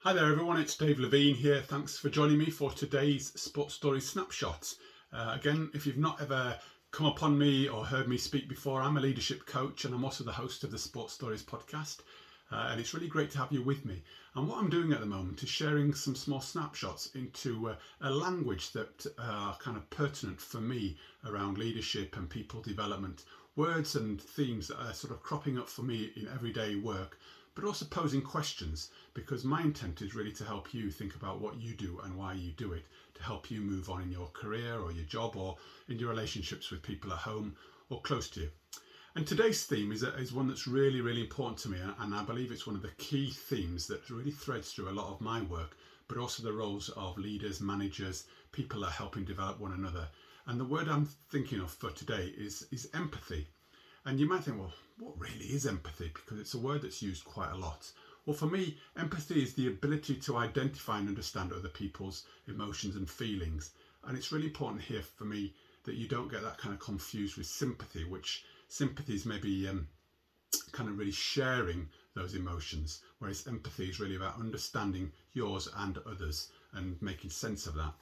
Hi there everyone, it's Dave Levine here. Thanks for joining me for today's Sports Stories Snapshot. Again, if you've not ever come upon me or heard me speak before, I'm a leadership coach and I'm also the host of the Sports Stories podcast. And it's really great to have you with me. And what I'm doing at the moment is sharing some small snapshots into a language that are kind of pertinent for me around leadership and people development. Words and themes that are sort of cropping up for me in everyday work, but also posing questions, because my intent is really to help you think about what you do and why you do it, to help you move on in your career or your job or in your relationships with people at home or close to you. And today's theme is one that's really, really important to me, and I believe it's one of the key themes that really threads through a lot of my work, but also the roles of leaders, managers, people that are helping develop one another. And the word I'm thinking of for today is empathy. And you might think, well, what really is empathy? Because it's a word that's used quite a lot. Well, for me, empathy is the ability to identify and understand other people's emotions and feelings. And it's really important here for me that you don't get that kind of confused with sympathy, which sympathy is maybe kind of really sharing those emotions, whereas empathy is really about understanding yours and others and making sense of that.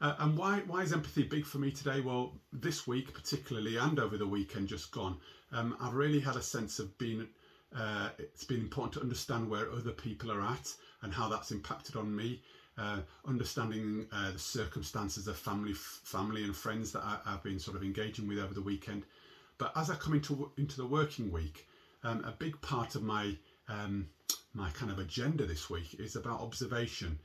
And why is empathy big for me today? Well, this week particularly, and over the weekend just gone, I've really had a sense of being, it's been important to understand where other people are at and how that's impacted on me. Understanding the circumstances of family and friends that I've been sort of engaging with over the weekend. But as I come into the working week, a big part of my kind of agenda this week is about observation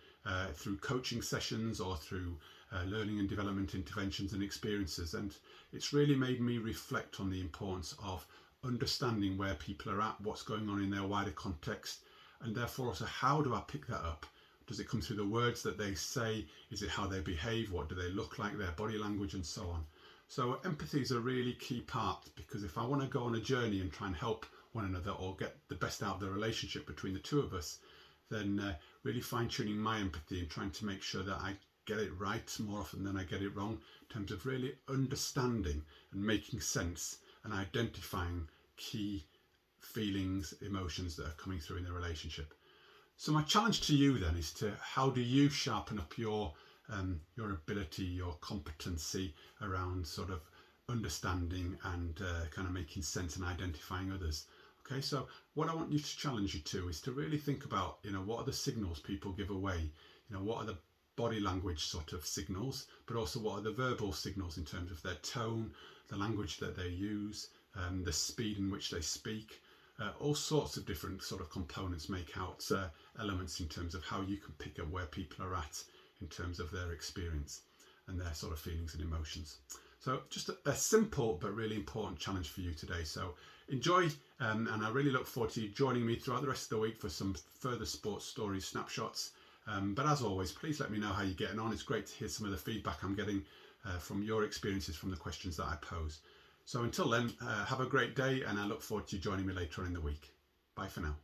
through coaching sessions or through learning and development interventions and experiences. And it's really made me reflect on the importance of understanding where people are at, what's going on in their wider context, and therefore also how do I pick that up? Does it come through the words that they say? Is it how they behave? What do they look like, their body language, and so on? So empathy is a really key part, because if I want to go on a journey and try and help one another or get the best out of the relationship between the two of us, then really fine-tuning my empathy and trying to make sure that I get it right more often than I get it wrong, in terms of really understanding and making sense and identifying key feelings, emotions that are coming through in the relationship. So my challenge to you then is to how do you sharpen up your ability, your competency around sort of understanding and kind of making sense and identifying others. Okay, so what I want you to challenge you to is to really think about, what are the signals people give away? What are the body language sort of signals, but also what are the verbal signals in terms of their tone, the language that they use, the speed in which they speak. All sorts of different sort of components make out elements in terms of how you can pick up where people are at in terms of their experience and their sort of feelings and emotions. So just a simple but really important challenge for you today. So enjoy, and I really look forward to you joining me throughout the rest of the week for some further sports stories snapshots. But as always, please let me know how you're getting on. It's great to hear some of the feedback I'm getting from your experiences from the questions that I pose. So until then, have a great day, and I look forward to you joining me later on in the week. Bye for now.